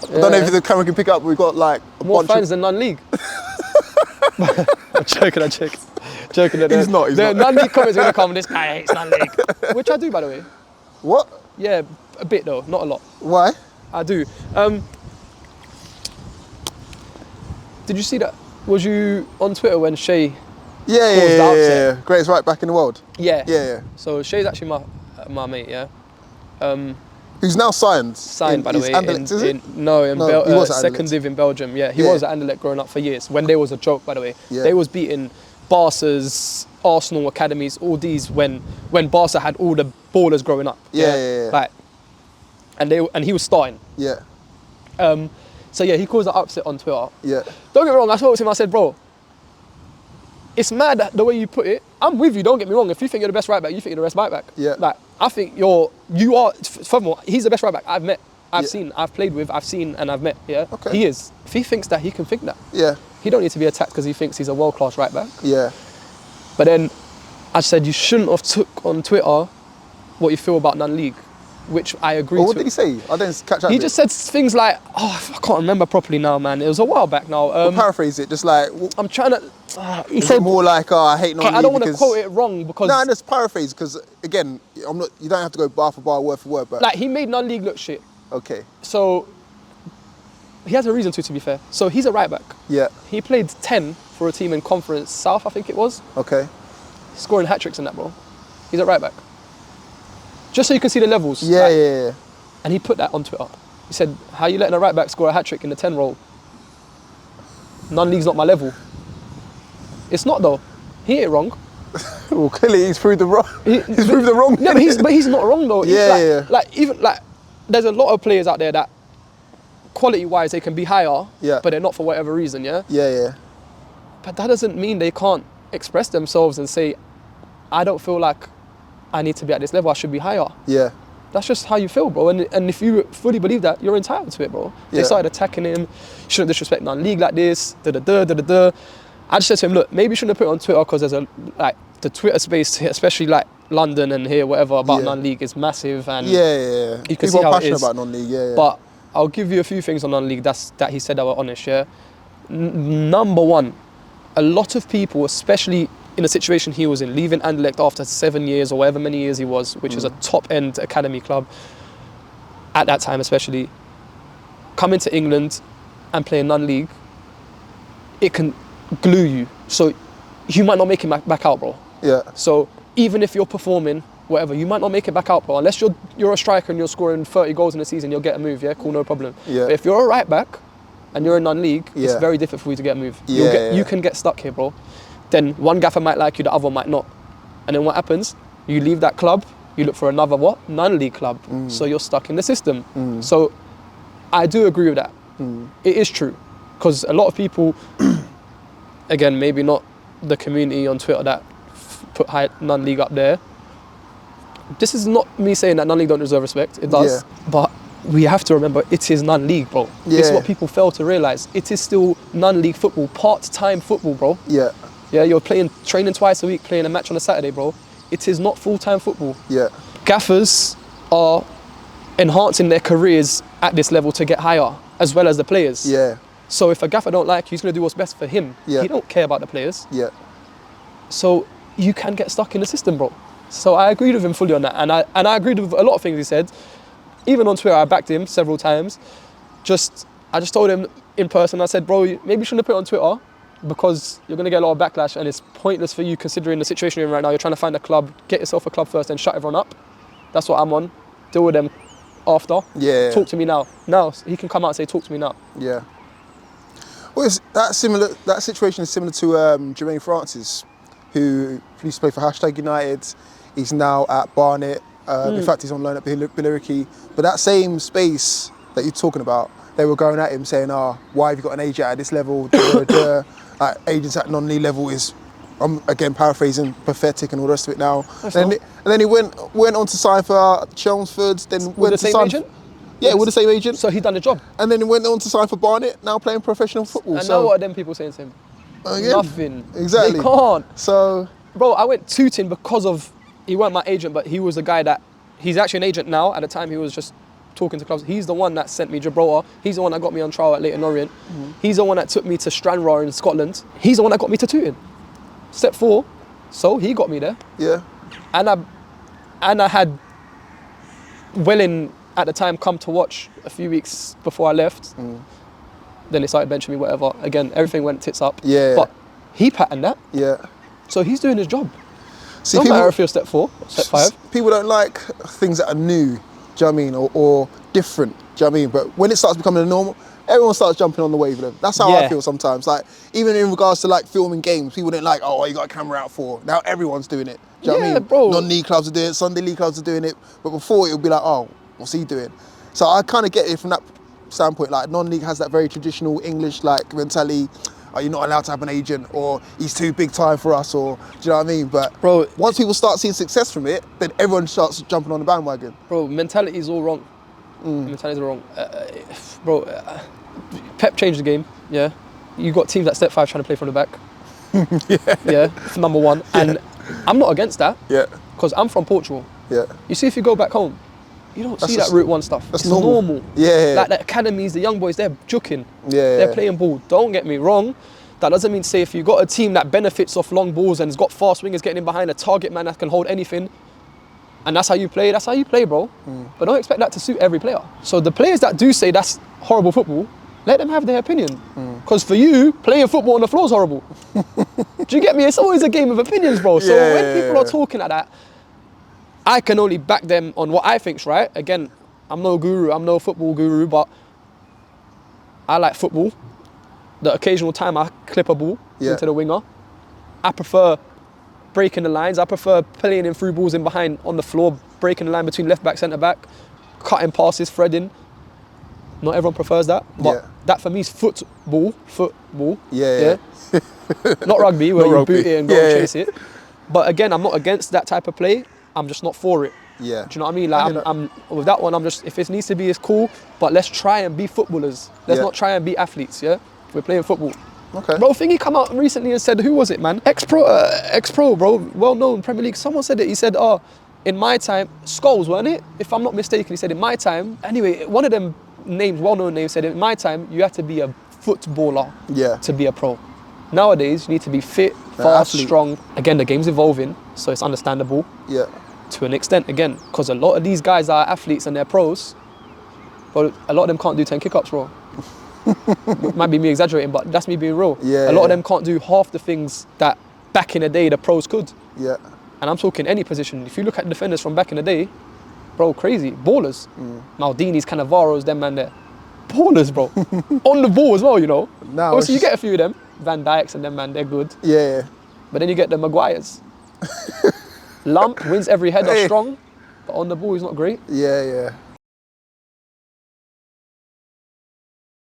I don't know if the camera can pick up. We've got like a More bunch fans than non-league. I'm joking. Joking. He's not. The non-league comments are going to come, this guy hates non-league. Which I do, by the way. What? Yeah, a bit though, not a lot. Why? I do. Did you see that? Was you on Twitter when Shay Yeah. Greatest right back in the world. Yeah. So Shay's actually my mate, yeah. Who's now signed? By the way. Anderlecht, is it? He was at second Anderlecht. div in Belgium. Yeah, he was at Anderlecht growing up for years. When there was a joke, by the way. Yeah. They was beating Barca's, Arsenal academies, all these when Barca had all the ballers growing up. Yeah. Like, and he was starting. Yeah. So yeah, he caused an upset on Twitter. Yeah. Don't get me wrong, I spoke to him, I said, bro, it's mad that the way you put it. I'm with you, don't get me wrong. If you think you're the best right back, you think you're the best right back. Yeah. Like, I think you are, furthermore, he's the best right back I've met, I've seen, I've played with, I've seen and I've met, yeah? Okay. He is. If he thinks that, he can think that. Yeah. He don't need to be attacked because he thinks he's a world-class right back. Yeah. But then, I said you shouldn't have took on Twitter what you feel about non-league, which I agree What to. did he say? I didn't catch up. He just said things like, I can't remember properly now, man. It was a while back now. Paraphrase it, just like. I'm trying to. He Is said it more like, I hate non-league? I don't want to quote it wrong because. No, just paraphrase because again, I'm not. You don't have to go bar for bar, word for word, but. Like he made non-league look shit. Okay. So. He has a reason to be fair. So he's a right back. Yeah. He played 10 for a team in Conference South, I think it was. Okay. Scoring hat tricks in that, bro. He's a right back. Just so you can see the levels. Yeah. And he put that on Twitter. He said, how you letting a right back score a hat trick in the 10 role? Non-league's not my level. It's not though. He ain't wrong. Well, clearly he's proved the wrong. He's proved the wrong. No, but he's not wrong though. Like there's a lot of players out there that quality-wise they can be higher, but they're not for whatever reason, yeah? Yeah. But that doesn't mean they can't express themselves and say, I don't feel like I need to be at this level, I should be higher. Yeah. That's just how you feel, bro. And if you fully believe that, you're entitled to it, bro. They started attacking him. You shouldn't disrespect non-league like this. I just said to him, look, maybe you shouldn't have put it on Twitter because there's the Twitter space, especially like London and here, whatever, about non-league is massive. And you can people see are how passionate about non-league, But I'll give you a few things on non-league that he said that were honest, yeah? Number one, a lot of people, especially in the situation he was in, leaving Anderlecht after 7 years or however many years he was, which is a top-end academy club, at that time especially, coming to England and playing non-league, it can glue you. So you might not make it back out, bro. Yeah. So even if you're performing, whatever, you might not make it back out, bro. Unless you're a striker and you're scoring 30 goals in a season, you'll get a move, yeah? Cool, no problem. Yeah. But if you're a right back and you're in non-league, it's very difficult for you to get a move. You can get stuck here, bro. Then one gaffer might like you, the other one might not. And then what happens? You leave that club, you look for another non-league club. So you're stuck in the system. So I do agree with that. It is true. Because a lot of people, again, maybe not the community on Twitter that put high non-league up there. This is not me saying that non-league don't deserve respect. It does. But we have to remember it is non-league, bro. It's what people fail to realise. It is still non-league football, part-time football, bro. Yeah, you're training twice a week, playing a match on a Saturday, bro. It is not full-time football. Gaffers are enhancing their careers at this level to get higher, as well as the players. So if a gaffer don't like you, he's going to do what's best for him. He don't care about the players. So you can get stuck in the system, bro. So I agreed with him fully on that. And I agreed with a lot of things he said. Even on Twitter, I backed him several times. I just told him in person, I said, bro, maybe you shouldn't have put it on Twitter because you're going to get a lot of backlash and it's pointless for you considering the situation you're in right now. You're trying to find a club, get yourself a club first and shut everyone up. That's what I'm on. Deal with them after. Talk to me now. Now, he can come out and say, talk to me now. Well, that situation is similar to Jermaine Francis, who used to play for #United. He's now at Barnet. In fact, he's on loan at Billericay. But that same space that you're talking about, they were going at him saying, why have you got an agent at this level? Agents at non-league level is, I'm again paraphrasing, pathetic and all the rest of it now. And then he went on to sign for Chelmsford. Then with the same agent? Yeah, with the same agent. So he done the job. And then he went on to sign for Barnet, now playing professional football. And now what are them people saying to him? Nothing. Exactly. They can't. So, bro, I went tooting because of, he weren't my agent, but he was the guy that, he's actually an agent now. At the time, he was just talking to clubs. He's the one that sent me Gibraltar. He's the one that got me on trial at Leyton Orient. He's the one that took me to Stranraer in Scotland. He's the one that got me to Tooting. Step 4. So he got me there. Yeah. And I had Welling at the time come to watch a few weeks before I left. Then they started benching me, whatever. Again, everything went tits up. Yeah. But he patterned that. Yeah. So he's doing his job. See, No people, matter if you're step 4, step 5. people don't like things that are new, do you know what I mean, or different, do you know what I mean? But when it starts becoming a normal, everyone starts jumping on the wave with them. That's how I feel sometimes. Like, even in regards to like filming games, people didn't like, oh, you got a camera out for. Now everyone's doing it. Do you know what I mean? Bro. Non-league clubs are doing it, Sunday league clubs are doing it. But before it would be like, oh, what's he doing? So I kind of get it from that standpoint. Like, non-league has that very traditional English like mentality. Are you not allowed to have an agent, or he's too big time for us, or do you know what I mean? But Bro, once people start seeing success from it, then everyone starts jumping on the bandwagon. Bro, mentality is all wrong. Mentality is all wrong. Pep changed the game, yeah. You got teams at step 5 trying to play from the back. Yeah, number 1. And I'm not against that. Yeah. Because I'm from Portugal. Yeah. You see, if you go back home, you don't see that Route 1 stuff. That's it's normal. Yeah. Like the academies, the young boys, they're juking. Yeah. They're playing ball. Don't get me wrong. That doesn't mean to say if you've got a team that benefits off long balls and has got fast wingers getting in behind a target man that can hold anything, and that's how you play, bro. But don't expect that to suit every player. So the players that do say that's horrible football, let them have their opinion. Because for you, playing football on the floor is horrible. Do you get me? It's always a game of opinions, bro. So when people are talking like that, I can only back them on what I think's right. Again, I'm no guru, I'm no football guru, but I like football. The occasional time I clip a ball into the winger. I prefer breaking the lines. I prefer playing in through balls in behind on the floor, breaking the line between left back, centre back, cutting passes, threading. Not everyone prefers that, but that for me is football. Yeah. Not rugby, where you boot it and go and chase it. But again, I'm not against that type of play. I'm just not for it. Yeah. Do you know what I mean? Like I'm with that one. I'm just, if it needs to be, it's cool. But let's try and be footballers. Let's not try and be athletes. Yeah. We're playing football. Okay. Bro, Thingy come out recently and said, who was it, man? Ex-pro, bro, well-known Premier League. Someone said it. He said, oh, in my time, Scholes, weren't it? If I'm not mistaken, he said, in my time. Anyway, one of them names, well-known names, said, in my time, you had to be a footballer to be a pro. Nowadays, you need to be fit, fast, strong. Again, the game's evolving, so it's understandable. Yeah. To an extent, again, because a lot of these guys are athletes and they're pros, but a lot of them can't do 10 kick-ups, bro. Might be me exaggerating, but that's me being real. Yeah, a lot of them can't do half the things that back in the day the pros could. Yeah. And I'm talking any position. If you look at defenders from back in the day, bro, crazy. Ballers. Maldini's, Cannavaro's, them man there. Ballers, bro. On the ball as well, you know. Now obviously, you get a few of them. Van Dijk's and them man, they're good. Yeah. But then you get the Maguires. Lump, wins every header, strong. But on the ball, he's not great. Yeah.